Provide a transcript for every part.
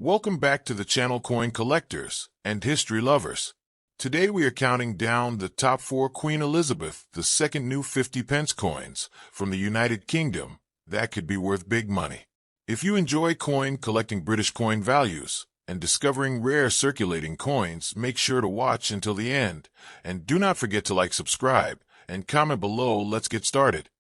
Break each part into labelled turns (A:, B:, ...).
A: Welcome back to the channel, coin collectors and history lovers. Today we are counting down the top 4 Queen Elizabeth II new 50 pence coins from the United Kingdom that could be worth big money. If you enjoy coin collecting, British coin values, and discovering rare circulating coins, make sure to watch until the end, and do not forget to like, subscribe, and comment below. Let's get started.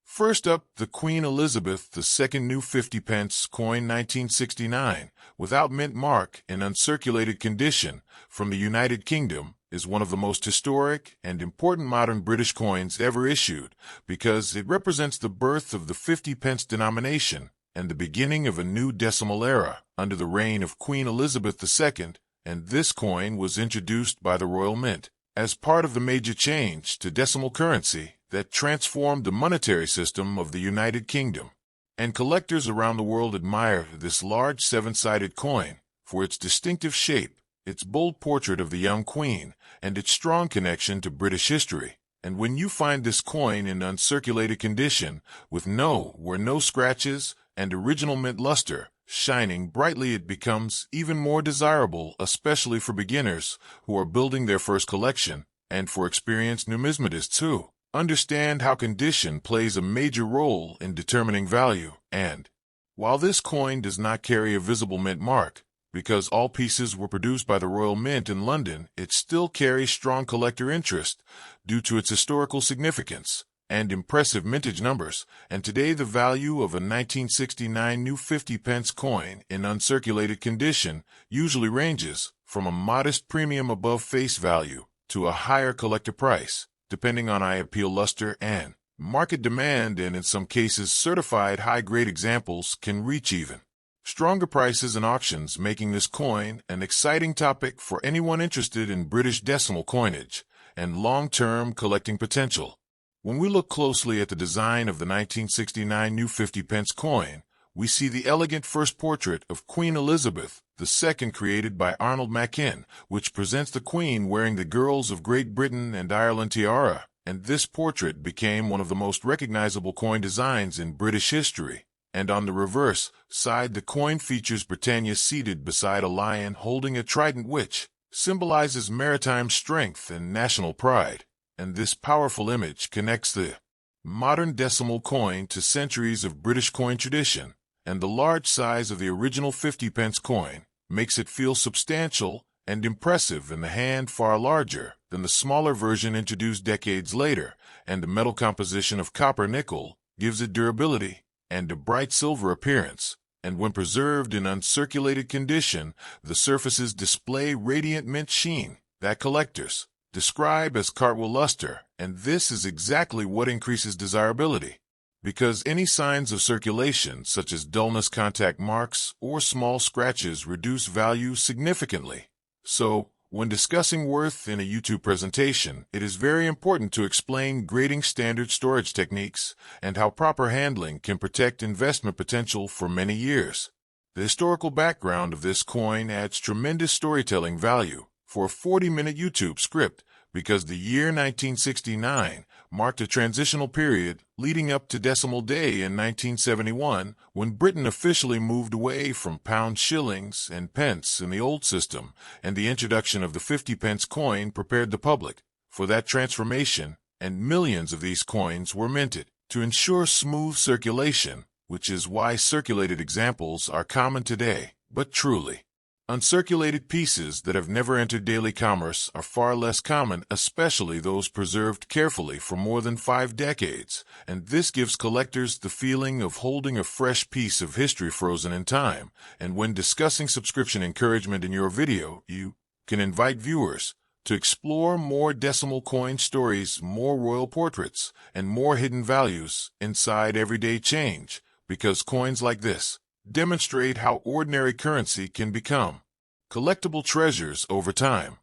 A: First up, the Queen Elizabeth II new 50 pence coin 1969, without mint mark, in uncirculated condition, from the United Kingdom, is one of the most historic and important modern British coins ever issued, because it represents the birth of the 50 pence denomination and the beginning of a new decimal era under the reign of Queen Elizabeth II, and this coin was introduced by the Royal Mint as part of the major change to decimal currency that transformed the monetary system of the United Kingdom. And collectors around the world admire this large 7-sided coin for its distinctive shape, its bold portrait of the young queen, and its strong connection to British history. And when you find this coin in uncirculated condition, with no scratches and original mint luster, shining brightly, it becomes even more desirable, especially for beginners who are building their first collection, and for experienced numismatists who understand how condition plays a major role in determining value. And while this coin does not carry a visible mint mark, because all pieces were produced by the Royal Mint in London, it still carries strong collector interest due to its historical significance and impressive mintage numbers. And today the value of a 1969 new 50 pence coin in uncirculated condition usually ranges from a modest premium above face value to a higher collector price, depending on eye appeal, luster, and market demand, and in some cases certified high-grade examples can reach even stronger prices in auctions, making this coin an exciting topic for anyone interested in British decimal coinage and long-term collecting potential. When we look closely at the design of the 1969 new 50 pence coin, we see the elegant first portrait of Queen Elizabeth II created by Arnold Machin, which presents the Queen wearing the Girls of Great Britain and Ireland tiara, and this portrait became one of the most recognizable coin designs in British history. And on the reverse side, the coin features Britannia seated beside a lion holding a trident, which symbolizes maritime strength and national pride. And this powerful image connects the modern decimal coin to centuries of British coin tradition, and the large size of the original 50 pence coin makes it feel substantial and impressive in the hand, far larger than the smaller version introduced decades later, and the metal composition of copper nickel gives it durability and a bright silver appearance, and when preserved in uncirculated condition, the surfaces display radiant mint sheen that collectors describe as cartwheel luster, and this is exactly what increases desirability, because any signs of circulation, such as dullness, contact marks, or small scratches, reduce value significantly. So, when discussing worth in a YouTube presentation, it is very important to explain grading, standard storage techniques, and how proper handling can protect investment potential for many years. The historical background of this coin adds tremendous storytelling value for a 40-minute YouTube script, because the year 1969 marked a transitional period leading up to Decimal Day in 1971, when Britain officially moved away from pounds, shillings, and pence in the old system, and the introduction of the 50 pence coin prepared the public for that transformation, and millions of these coins were minted to ensure smooth circulation, which is why circulated examples are common today. But truly uncirculated pieces that have never entered daily commerce are far less common, especially those preserved carefully for more than 5 decades, and this gives collectors the feeling of holding a fresh piece of history frozen in time. And when discussing subscription encouragement in your video, you can invite viewers to explore more decimal coin stories, more royal portraits, and more hidden values inside everyday change, because coins like this demonstrate how ordinary currency can become collectible treasures over time.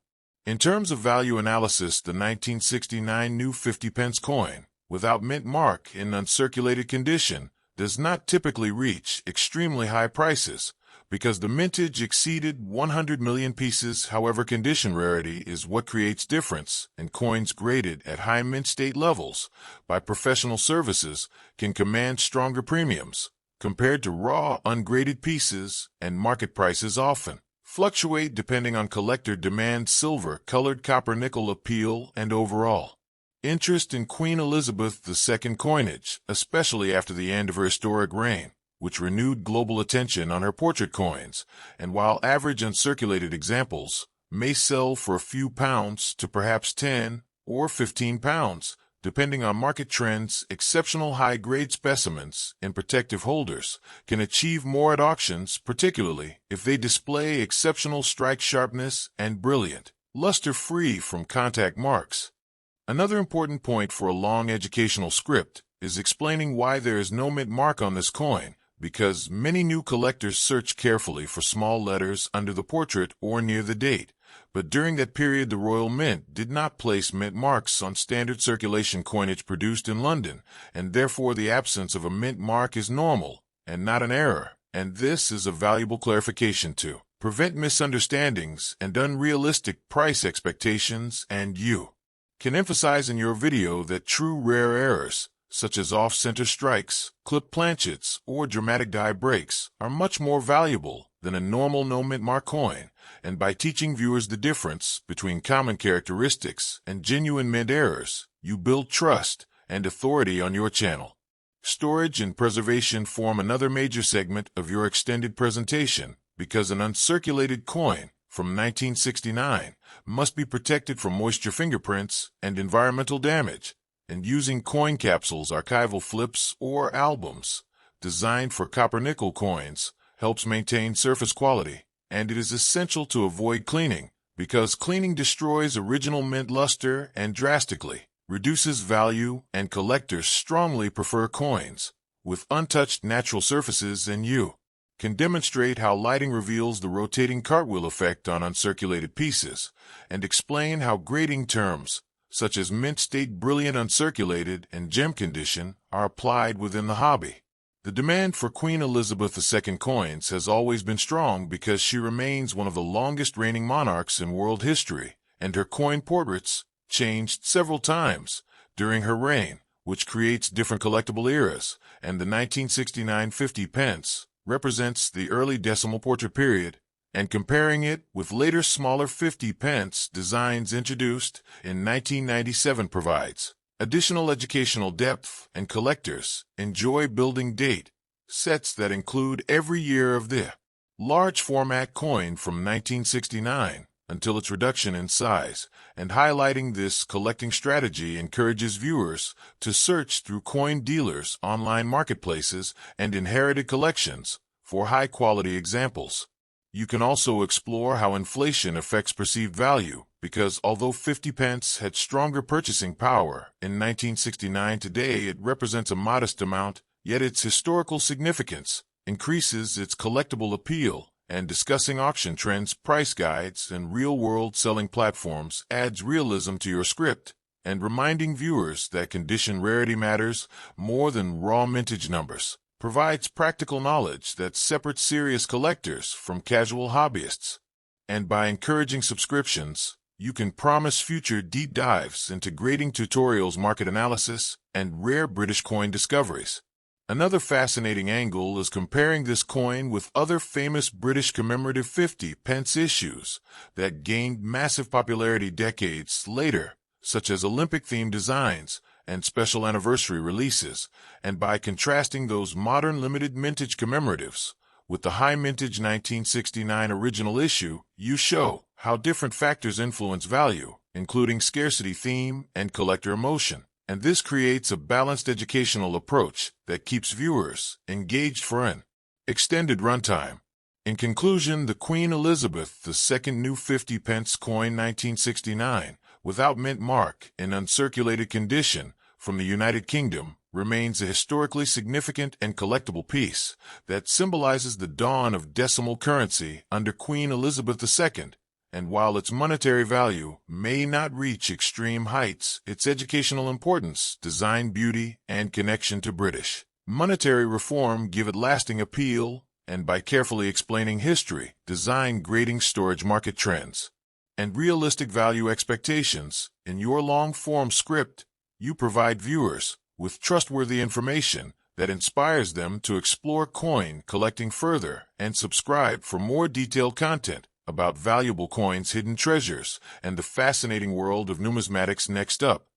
A: In terms of value analysis, the 1969 new 50 pence coin, without mint mark, in uncirculated condition, does not typically reach extremely high prices, because the mintage exceeded 100 million pieces. However, condition rarity is what creates difference, and coins graded at high mint state levels by professional services can command stronger premiums. compared to raw, ungraded pieces, and market prices often fluctuate depending on collector demand, silver-colored copper-nickel appeal, and overall interest in Queen Elizabeth II coinage, especially after the end of her historic reign, which renewed global attention on her portrait coins. And while average uncirculated examples may sell for a few pounds to perhaps 10 or 15 pounds, depending on market trends, exceptional high-grade specimens in protective holders can achieve more at auctions, particularly if they display exceptional strike sharpness and brilliant luster free from contact marks. Another important point for a long educational script is explaining why there is no mint mark on this coin, because many new collectors search carefully for small letters under the portrait or near the date. But during that period, the Royal Mint did not place mint marks on standard circulation coinage produced in London, and therefore the absence of a mint mark is normal and not an error. And this is a valuable clarification to prevent misunderstandings and unrealistic price expectations, and you can emphasize in your video that true rare errors, such as off-center strikes, clip planchets, or dramatic die breaks, are much more valuable than a normal no-mint mark coin. And by teaching viewers the difference between common characteristics and genuine mint errors, you build trust and authority on your channel. Storage and preservation form another major segment of your extended presentation, because an uncirculated coin from 1969 must be protected from moisture, fingerprints, and environmental damage. And using coin capsules, archival flips, or albums designed for copper-nickel coins helps maintain surface quality. And it is essential to avoid cleaning, because cleaning destroys original mint luster and drastically reduces value, and collectors strongly prefer coins with untouched natural surfaces. And you can demonstrate how lighting reveals the rotating cartwheel effect on uncirculated pieces, and explain how grading terms such as mint state, brilliant, uncirculated, and gem condition are applied within the hobby. The demand for Queen Elizabeth II coins has always been strong because she remains one of the longest reigning monarchs in world history, and her coin portraits changed several times during her reign, which creates different collectible eras, and the 1969 50 pence represents the early decimal portrait period, and comparing it with later smaller 50 pence designs introduced in 1997 provides additional educational depth, and collectors enjoy building date sets that include every year of the large format coin from 1969 until its reduction in size, and highlighting this collecting strategy encourages viewers to search through coin dealers, online marketplaces, and inherited collections for high-quality examples. You can also explore how inflation affects perceived value, because although 50 pence had stronger purchasing power in 1969, today it represents a modest amount, yet its historical significance increases its collectible appeal. And discussing auction trends, price guides, and real-world selling platforms adds realism to your script, and reminding viewers that condition rarity matters more than raw mintage numbers provides practical knowledge that separates serious collectors from casual hobbyists. And by encouraging subscriptions, you can promise future deep dives into grading tutorials, market analysis, and rare British coin discoveries. Another fascinating angle is comparing this coin with other famous British commemorative 50 pence issues that gained massive popularity decades later, such as Olympic-themed designs and special anniversary releases, and by contrasting those modern limited mintage commemoratives with the high mintage 1969 original issue, you show how different factors influence value, including scarcity, theme, and collector emotion. And this creates a balanced educational approach that keeps viewers engaged for an extended runtime. In conclusion, the Queen Elizabeth II new 50 pence coin 1969, without mint mark, in uncirculated condition, from the United Kingdom, remains a historically significant and collectible piece that symbolizes the dawn of decimal currency under Queen Elizabeth II. And while its monetary value may not reach extreme heights, its educational importance, design beauty, and connection to British monetary reform give it lasting appeal. And by carefully explaining history, design, grading, storage, market trends, and realistic value expectations in your long-form script, you provide viewers with trustworthy information that inspires them to explore coin collecting further and subscribe for more detailed content about valuable coins, hidden treasures, and the fascinating world of numismatics. Next up,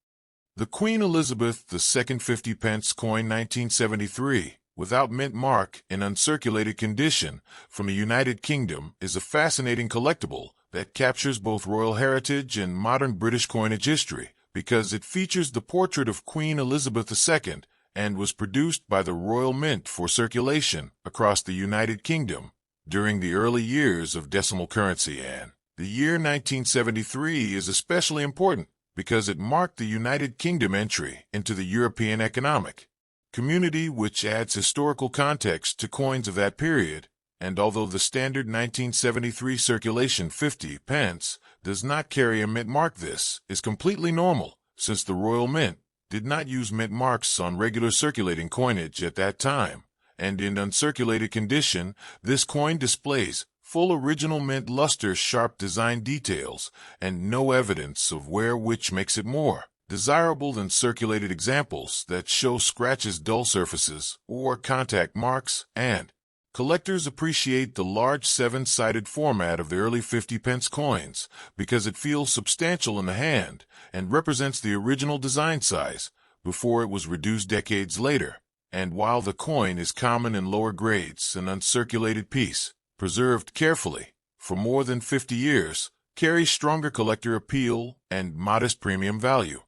A: the Queen Elizabeth II 50 pence coin 1973, without mint mark, in uncirculated condition, from the United Kingdom, is a fascinating collectible that captures both royal heritage and modern British coinage history because it features the portrait of Queen Elizabeth II and was produced by the Royal Mint for circulation across the United Kingdom during the early years of decimal currency. And the year 1973 is especially important because it marked the United Kingdom entry into the European economic community, which adds historical context to coins of that period. And although the standard 1973 circulation 50 pence does not carry a mint mark, this is completely normal since the Royal Mint did not use mint marks on regular circulating coinage at that time. And in uncirculated condition, this coin displays full original mint luster, sharp design details, and no evidence of wear, which makes it more desirable than circulated examples that show scratches, dull surfaces, or contact marks. And collectors appreciate the large 7-sided format of the early 50 pence coins because it feels substantial in the hand and represents the original design size before it was reduced decades later. And while the coin is common in lower grades, an uncirculated piece, preserved carefully for more than 50 years, carries stronger collector appeal and modest premium value.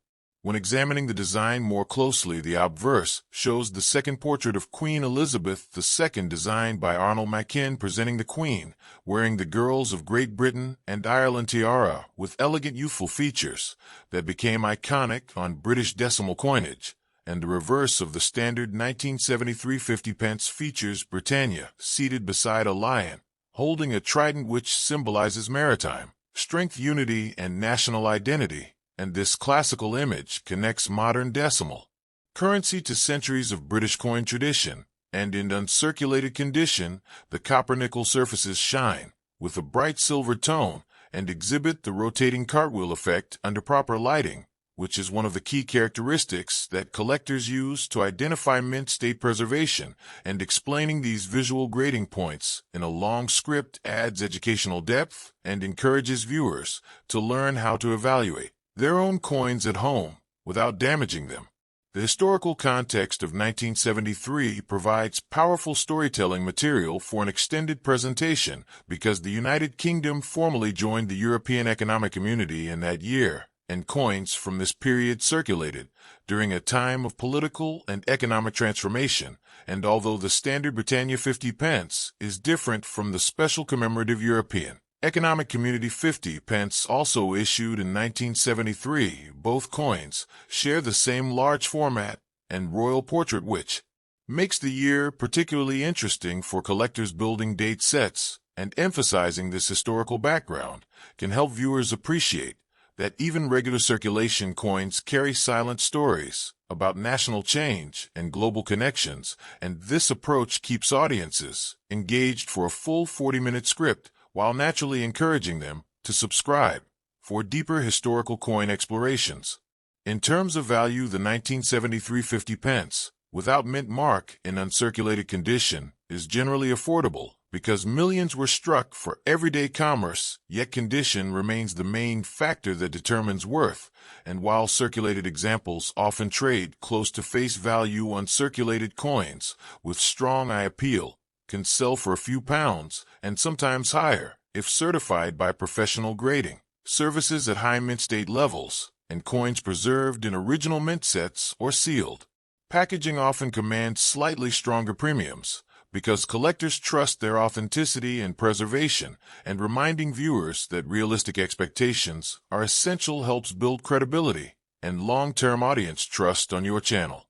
A: When examining the design more closely, the obverse shows the second portrait of Queen Elizabeth II, designed by Arnold Mackin, presenting the Queen wearing the Girls of Great Britain and Ireland tiara with elegant youthful features that became iconic on British decimal coinage. And the reverse of the standard 1973 50 pence features Britannia seated beside a lion, holding a trident, which symbolizes maritime strength, unity, and national identity. And this classical image connects modern decimal currency to centuries of British coin tradition. And in uncirculated condition, the copper-nickel surfaces shine with a bright silver tone and exhibit the rotating cartwheel effect under proper lighting, which is one of the key characteristics that collectors use to identify mint state preservation. And explaining these visual grading points in a long script adds educational depth and encourages viewers to learn how to evaluate their own coins at home without damaging them. The historical context of 1973 provides powerful storytelling material for an extended presentation because the United Kingdom formally joined the European Economic Community in that year, and coins from this period circulated during a time of political and economic transformation. And although the standard Britannia 50 pence is different from the special commemorative European Economic Community 50 pence also issued in 1973, both coins share the same large format and royal portrait, which makes the year particularly interesting for collectors. Building date sets and emphasizing this historical background can help viewers appreciate that even regular circulation coins carry silent stories about national change and global connections, and this approach keeps audiences engaged for a full 40-minute script, while naturally encouraging them to subscribe for deeper historical coin explorations. In terms of value, the 1973 50 pence, without mint mark, in uncirculated condition, is generally affordable because millions were struck for everyday commerce, yet condition remains the main factor that determines worth. And while circulated examples often trade close to face value, uncirculated coins with strong eye appeal can sell for a few pounds and sometimes higher if certified by professional grading services at high mint state levels, and coins preserved in original mint sets or sealed packaging often command slightly stronger premiums because collectors trust their authenticity and preservation, and reminding viewers that realistic expectations are essential helps build credibility and long-term audience trust on your channel.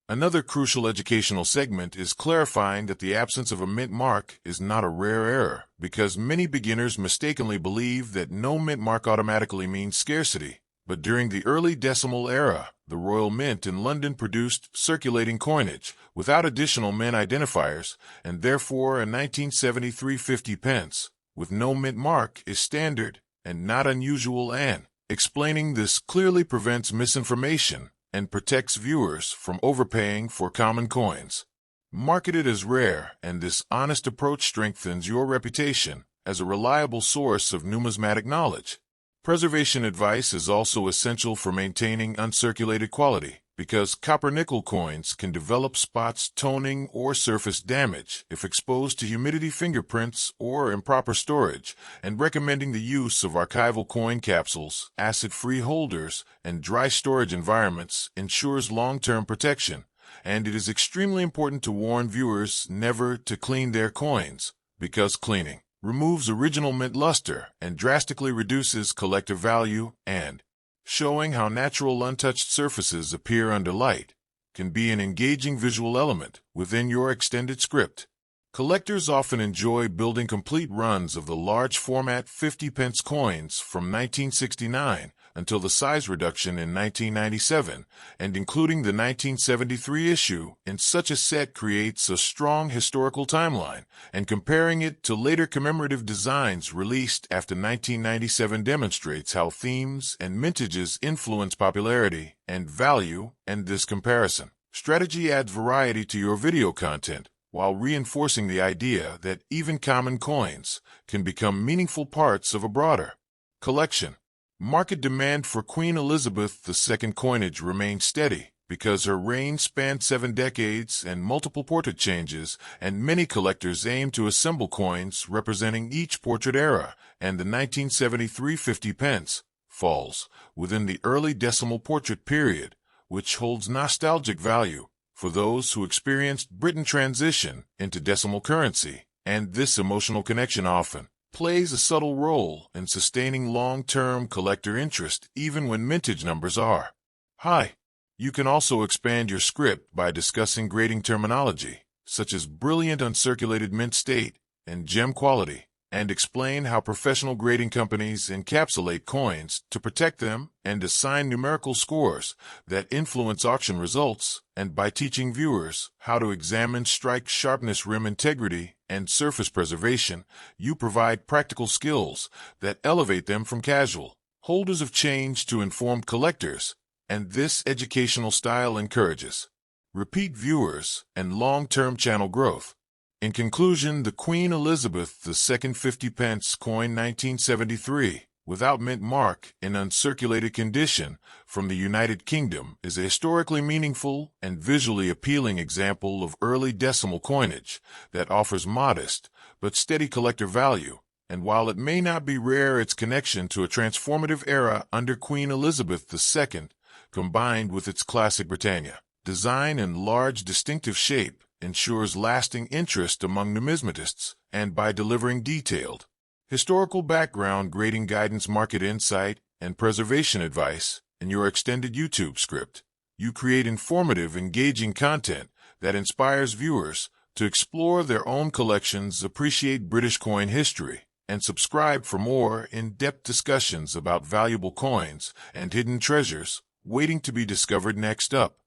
A: Another crucial educational segment is clarifying that the absence of a mint mark is not a rare error, because many beginners mistakenly believe that no mint mark automatically means scarcity. But during the early decimal era, the Royal Mint in London produced circulating coinage without additional mint identifiers, and therefore a 1973 50 pence with no mint mark is standard and not unusual, and explaining this clearly prevents misinformation and protects viewers from overpaying for common coins. Marketed as rare, and this honest approach strengthens your reputation as a reliable source of numismatic knowledge. Preservation advice is also essential for maintaining uncirculated quality, because copper-nickel coins can develop spots, toning, or surface damage if exposed to humidity, fingerprints, or improper storage, and recommending the use of archival coin capsules, acid-free holders, and dry storage environments ensures long-term protection. And it is extremely important to warn viewers never to clean their coins, because cleaning removes original mint luster and drastically reduces collector value, and showing how natural untouched surfaces appear under light can be an engaging visual element within your extended script. Collectors often enjoy building complete runs of the large format 50 pence coins from 1969 until the size reduction in 1997, and including the 1973 issue in such a set creates a strong historical timeline, and comparing it to later commemorative designs released after 1997 demonstrates how themes and mintages influence popularity and value, and this comparison strategy adds variety to your video content, while reinforcing the idea that even common coins can become meaningful parts of a broader collection. Market demand for Queen Elizabeth II coinage remained steady because her reign spanned 7 decades and multiple portrait changes, and many collectors aim to assemble coins representing each portrait era, and the 1973 50 pence falls within the early decimal portrait period, which holds nostalgic value for those who experienced Britain transition into decimal currency, and this emotional connection often plays a subtle role in sustaining long-term collector interest even when mintage numbers are high. You can also expand your script by discussing grading terminology, such as brilliant uncirculated mint state and gem quality, and explain how professional grading companies encapsulate coins to protect them and assign numerical scores that influence auction results, and by teaching viewers how to examine strike sharpness, rim integrity, and surface preservation, you provide practical skills that elevate them from casual holders of change to informed collectors, and this educational style encourages repeat viewers and long-term channel growth. In conclusion, the Queen Elizabeth II 50 pence coin 1973, without mint mark, in uncirculated condition, from the United Kingdom, is a historically meaningful and visually appealing example of early decimal coinage that offers modest but steady collector value, and while it may not be rare, its connection to a transformative era under Queen Elizabeth II, combined with its classic Britannia design and large distinctive shape, ensures lasting interest among numismatists, and by delivering detailed historical background, grading guidance, market insight, and preservation advice in your extended YouTube script, you create informative, engaging content that inspires viewers to explore their own collections, appreciate British coin history, and subscribe for more in-depth discussions about valuable coins and hidden treasures waiting to be discovered. Next up,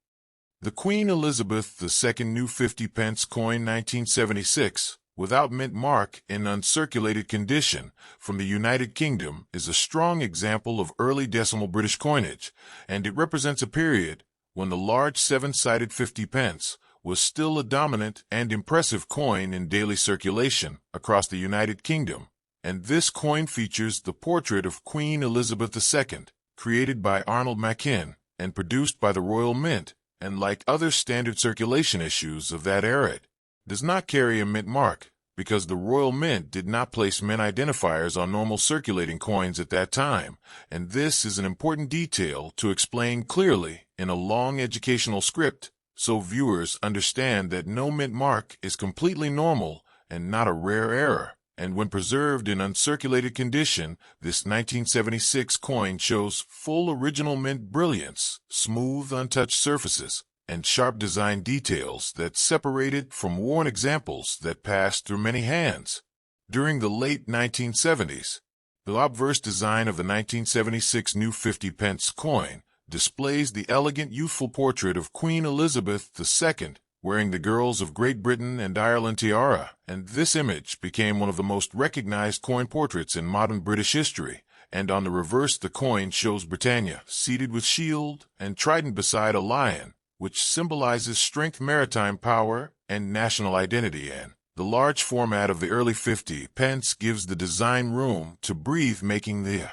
A: the Queen Elizabeth II new 50 pence coin 1976, without mint mark, in uncirculated condition, from the United Kingdom, is a strong example of early decimal British coinage, and it represents a period when the large 7-sided 50 pence was still a dominant and impressive coin in daily circulation across the United Kingdom, and this coin features the portrait of Queen Elizabeth II, created by Arnold Machin and produced by the Royal Mint, and like other standard circulation issues of that era, it does not carry a mint mark, because the Royal Mint did not place mint identifiers on normal circulating coins at that time, and this is an important detail to explain clearly in a long educational script, so viewers understand that no mint mark is completely normal and not a rare error. And when preserved in uncirculated condition, this 1976 coin shows full original mint brilliance, smooth untouched surfaces, and sharp design details that separate it from worn examples that passed through many hands. During the late 1970s, the obverse design of the 1976 new 50 pence coin displays the elegant youthful portrait of Queen Elizabeth II, wearing the Girls of Great Britain and Ireland tiara, and this image became one of the most recognized coin portraits in modern British history, and on the reverse the coin shows Britannia seated with shield and trident beside a lion, which symbolizes strength, maritime power, and national identity, and the large format of the early 50 pence gives the design room to breathe, making the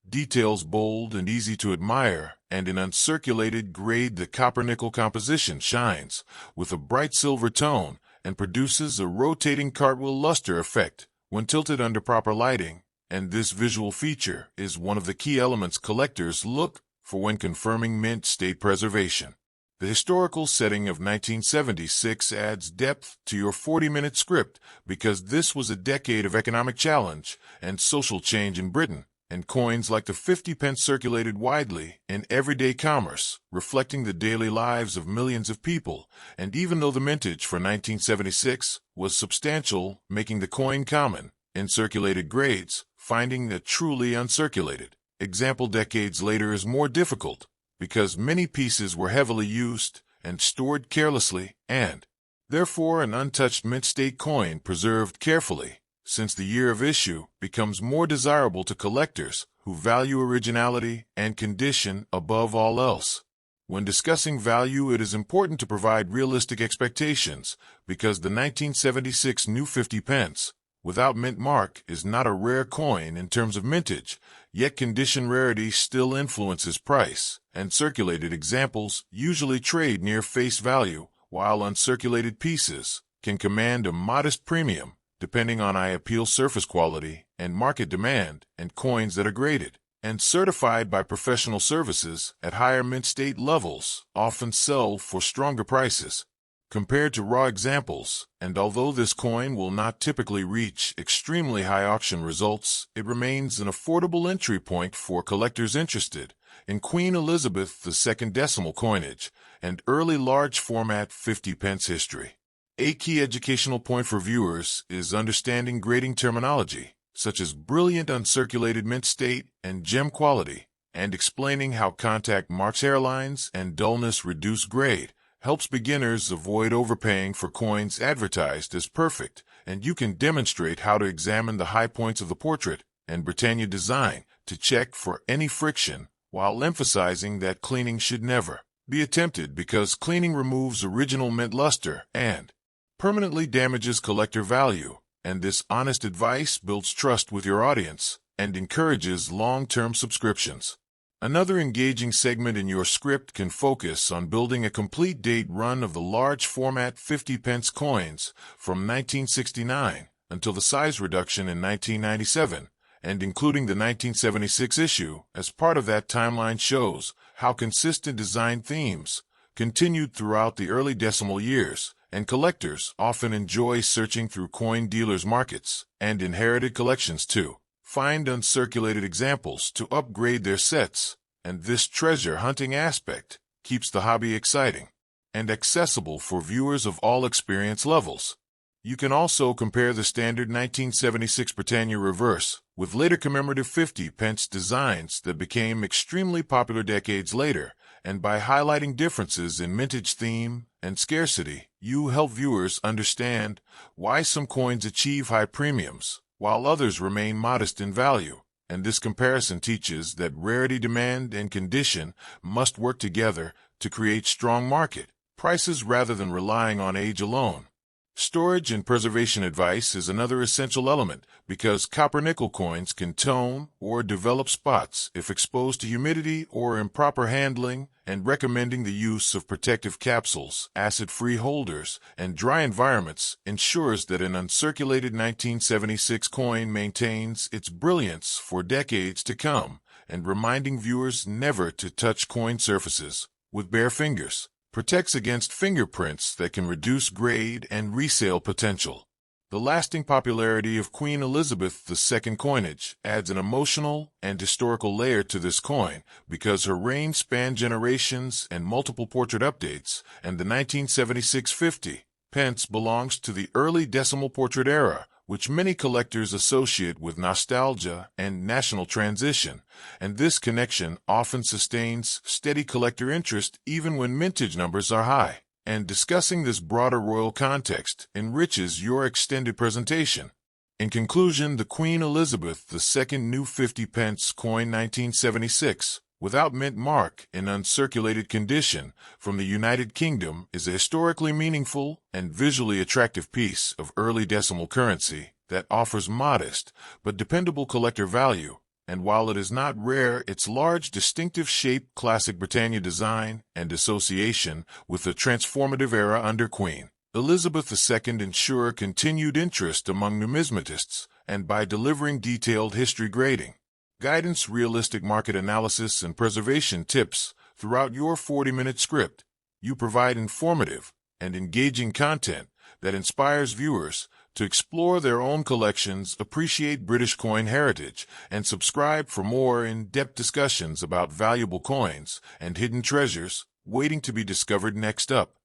A: details bold and easy to admire, and in uncirculated grade the copper-nickel composition shines with a bright silver tone and produces a rotating cartwheel luster effect when tilted under proper lighting, and this visual feature is one of the key elements collectors look for when confirming mint state preservation. The historical setting of 1976 adds depth to your 40-minute script because this was a decade of economic challenge and social change in Britain, and coins like the 50 pence circulated widely in everyday commerce, reflecting the daily lives of millions of people, and even though the mintage for 1976 was substantial, making the coin common in circulated grades, finding a truly uncirculated example decades later is more difficult because many pieces were heavily used and stored carelessly, and therefore an untouched mint state coin preserved carefully since the year of issue becomes more desirable to collectors who value originality and condition above all else. When discussing value, it is important to provide realistic expectations because the 1976 new 50 pence without mint mark is not a rare coin in terms of mintage, yet condition rarity still influences price, and circulated examples usually trade near face value, while uncirculated pieces can command a modest premium depending on eye appeal, surface quality, and market demand, and coins that are graded and certified by professional services at higher mint state levels often sell for stronger prices compared to raw examples, and although this coin will not typically reach extremely high auction results, it remains an affordable entry point for collectors interested in Queen Elizabeth II decimal coinage and early large format 50 pence history. A key educational point for viewers is understanding grading terminology, such as brilliant uncirculated mint state and gem quality, and explaining how contact marks, hairlines, and dullness reduce grade helps beginners avoid overpaying for coins advertised as perfect, and you can demonstrate how to examine the high points of the portrait and Britannia design to check for any friction, while emphasizing that cleaning should never be attempted because cleaning removes original mint luster and permanently damages collector value, and this honest advice builds trust with your audience and encourages long-term subscriptions. Another engaging segment in your script can focus on building a complete date run of the large format 50 pence coins from 1969 until the size reduction in 1997, and including the 1976 issue as part of that timeline shows how consistent design themes continued throughout the early decimal years, and collectors often enjoy searching through coin dealers' markets and inherited collections to find uncirculated examples to upgrade their sets, and this treasure hunting aspect keeps the hobby exciting and accessible for viewers of all experience levels. You can also compare the standard 1976 Britannia reverse with later commemorative 50 pence designs that became extremely popular decades later, and by highlighting differences in mintage theme and scarcity, you help viewers understand why some coins achieve high premiums while others remain modest in value, and this comparison teaches that rarity, demand, and condition must work together to create strong market prices rather than relying on age alone. Storage and preservation advice is another essential element because copper-nickel coins can tone or develop spots if exposed to humidity or improper handling, and recommending the use of protective capsules, acid-free holders, and dry environments ensures that an uncirculated 1976 coin maintains its brilliance for decades to come, and reminding viewers never to touch coin surfaces with bare fingers protects against fingerprints that can reduce grade and resale potential. The lasting popularity of Queen Elizabeth II coinage adds an emotional and historical layer to this coin because her reign spanned generations and multiple portrait updates, and the 1976 50 pence belongs to the early decimal portrait era, which many collectors associate with nostalgia and national transition, and this connection often sustains steady collector interest even when mintage numbers are high. And discussing this broader royal context enriches your extended presentation. In conclusion, the Queen Elizabeth II new 50 pence coin 1976 without mint mark in uncirculated condition from the United Kingdom is a historically meaningful and visually attractive piece of early decimal currency that offers modest but dependable collector value, and while it is not rare, its large distinctive shape, classic Britannia design, and association with the transformative era under Queen Elizabeth II ensure continued interest among numismatists, and by delivering detailed history grading, guidance, realistic market analysis, and preservation tips throughout your 40-minute script, you provide informative and engaging content that inspires viewers to explore their own collections, appreciate British coin heritage, and subscribe for more in-depth discussions about valuable coins and hidden treasures waiting to be discovered. Next up,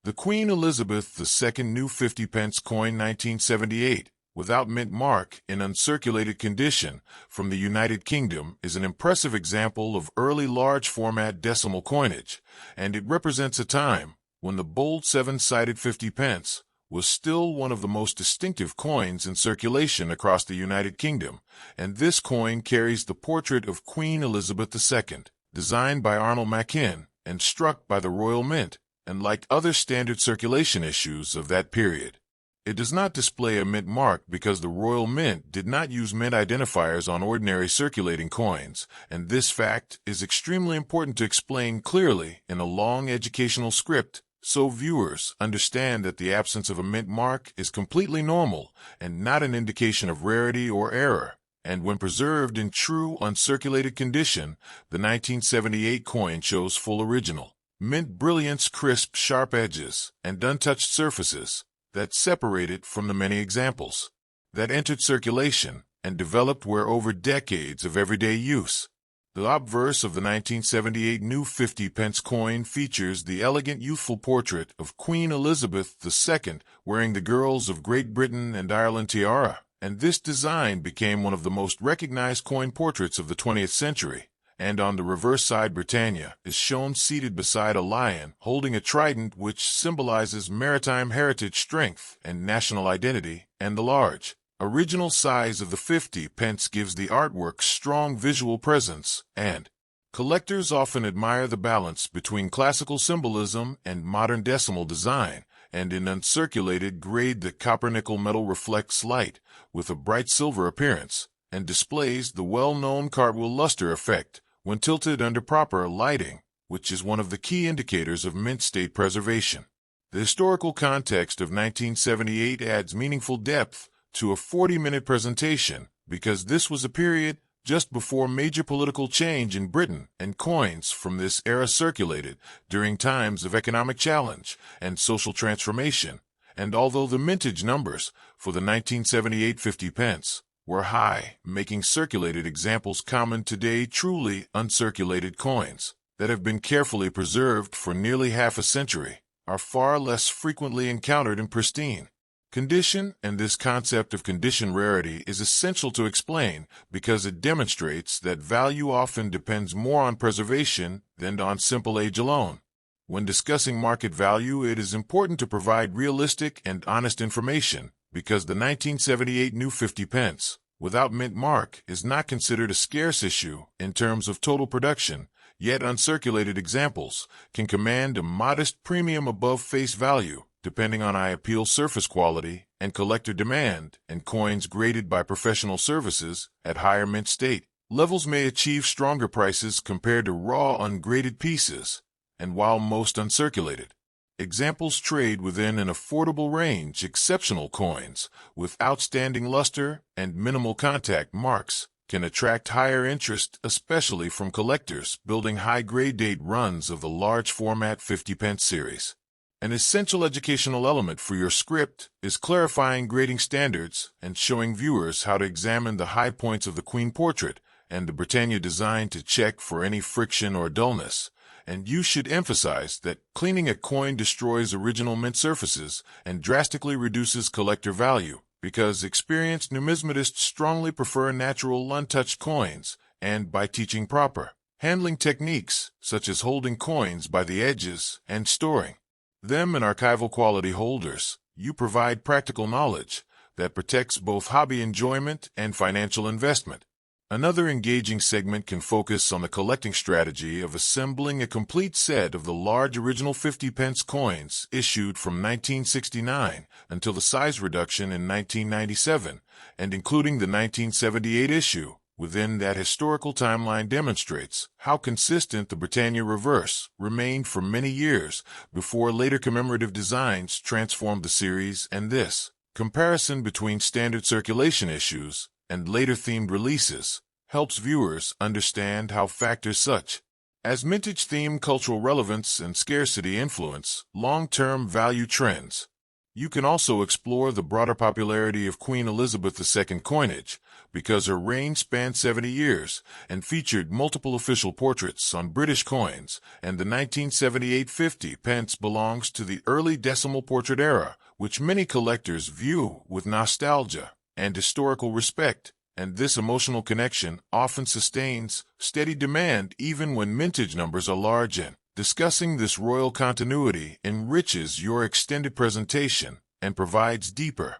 A: the Queen Elizabeth II New 50 Pence Coin 1978, without mint mark in uncirculated condition from the United Kingdom is an impressive example of early large-format decimal coinage, and it represents a time when the bold 7-sided 50 pence was still one of the most distinctive coins in circulation across the United Kingdom, and this coin carries the portrait of Queen Elizabeth II, designed by Arnold Machin and struck by the Royal Mint, and like other standard circulation issues of that period, it does not display a mint mark because the Royal Mint did not use mint identifiers on ordinary circulating coins, and this fact is extremely important to explain clearly in a long educational script so viewers understand that the absence of a mint mark is completely normal and not an indication of rarity or error, and when preserved in true uncirculated condition, the 1978 coin shows full original mint brilliance, crisp, sharp edges, and untouched surfaces that separate it from the many examples that entered circulation and developed where over decades of everyday use. The obverse of the 1978 New 50 Pence coin features the elegant youthful portrait of Queen Elizabeth II wearing the Girls of Great Britain and Ireland tiara, and this design became one of the most recognized coin portraits of the 20th century. And on the reverse side, Britannia is shown seated beside a lion holding a trident which symbolizes maritime heritage, strength, and national identity, and the large, original size of the 50 pence gives the artwork strong visual presence, and collectors often admire the balance between classical symbolism and modern decimal design, and in uncirculated grade the copper-nickel metal reflects light with a bright silver appearance, and displays the well-known cartwheel luster effect when tilted under proper lighting, which is one of the key indicators of mint state preservation. The historical context of 1978 adds meaningful depth to a 40-minute presentation because this was a period just before major political change in Britain, and coins from this era circulated during times of economic challenge and social transformation, and although the mintage numbers for the 1978 50 pence were high, making circulated examples common today, truly uncirculated coins that have been carefully preserved for nearly half a century are far less frequently encountered in pristine condition, and this concept of condition rarity is essential to explain because it demonstrates that value often depends more on preservation than on simple age alone. When discussing market value, it is important to provide realistic and honest information because the 1978 New 50 Pence, without mint mark, is not considered a scarce issue in terms of total production, yet uncirculated examples can command a modest premium above face value, depending on eye appeal, surface quality, and collector demand, and coins graded by professional services at higher mint state levels may achieve stronger prices compared to raw ungraded pieces, and while most uncirculated examples trade within an affordable range, exceptional coins with outstanding luster and minimal contact marks can attract higher interest, especially from collectors building high-grade date runs of the large-format 50 pence series. An essential educational element for your script is clarifying grading standards and showing viewers how to examine the high points of the Queen portrait and the Britannia design to check for any friction or dullness. And you should emphasize that cleaning a coin destroys original mint surfaces and drastically reduces collector value, because experienced numismatists strongly prefer natural, untouched coins, and by teaching proper handling techniques, such as holding coins by the edges and storing them in archival quality holders, you provide practical knowledge that protects both hobby enjoyment and financial investment. Another engaging segment can focus on the collecting strategy of assembling a complete set of the large original 50 pence coins issued from 1969 until the size reduction in 1997, and including the 1978 issue. Within that historical timeline demonstrates how consistent the Britannia reverse remained for many years before later commemorative designs transformed the series, and this comparison between standard circulation issues and later themed releases helps viewers understand how factors such as mintage theme, cultural relevance, and scarcity influence long-term value trends. You can also explore the broader popularity of Queen Elizabeth II coinage, because her reign spanned 70 years and featured multiple official portraits on British coins, and the 1978 50 pence belongs to the early decimal portrait era, which many collectors view with nostalgia and historical respect, and this emotional connection often sustains steady demand even when mintage numbers are large. And discussing this royal continuity enriches your extended presentation and provides deeper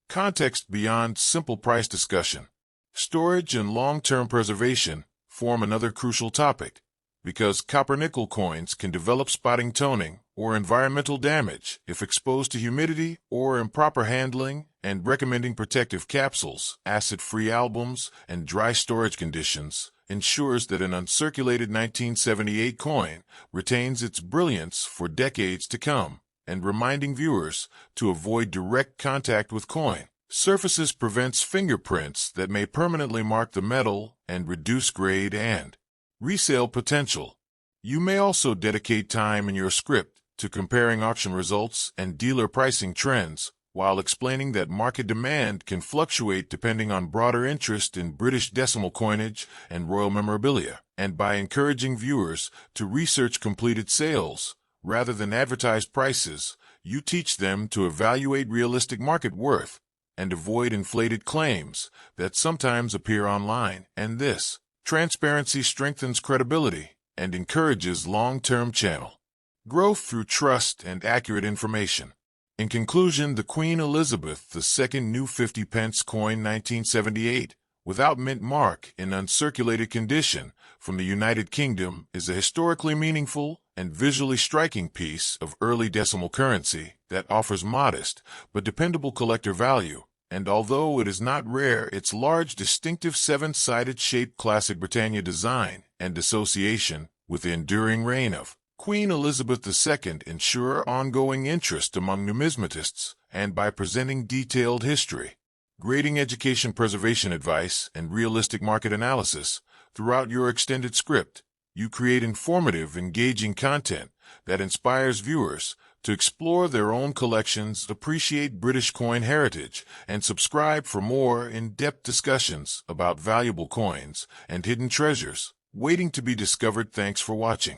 A: context beyond simple price discussion. Storage and long-term preservation form another crucial topic, because copper-nickel coins can develop spotting, toning, or environmental damage if exposed to humidity or improper handling, and recommending protective capsules, acid-free albums, and dry storage conditions ensures that an uncirculated 1978 coin retains its brilliance for decades to come, and reminding viewers to avoid direct contact with coin surfaces prevents fingerprints that may permanently mark the metal and reduce grade and resale potential. You may also dedicate time in your script to comparing auction results and dealer pricing trends, while explaining that market demand can fluctuate depending on broader interest in British decimal coinage and royal memorabilia, and by encouraging viewers to research completed sales rather than advertised prices, you teach them to evaluate realistic market worth and avoid inflated claims that sometimes appear online, and this transparency strengthens credibility and encourages long-term channel growth through trust and accurate information. In conclusion, the Queen Elizabeth II new 50 pence coin 1978, without mint mark, in uncirculated condition, from the United Kingdom, is a historically meaningful and visually striking piece of early decimal currency that offers modest but dependable collector value. And although it is not rare, its large, distinctive seven-sided shaped classic Britannia design and association with the enduring reign of Queen Elizabeth II ensure ongoing interest among numismatists, and by presenting detailed history, grading, education, preservation advice, and realistic market analysis throughout your extended script, you create informative, engaging content that inspires viewers to explore their own collections, appreciate British coin heritage, and subscribe for more in-depth discussions about valuable coins and hidden treasures waiting to be discovered. Thanks for watching.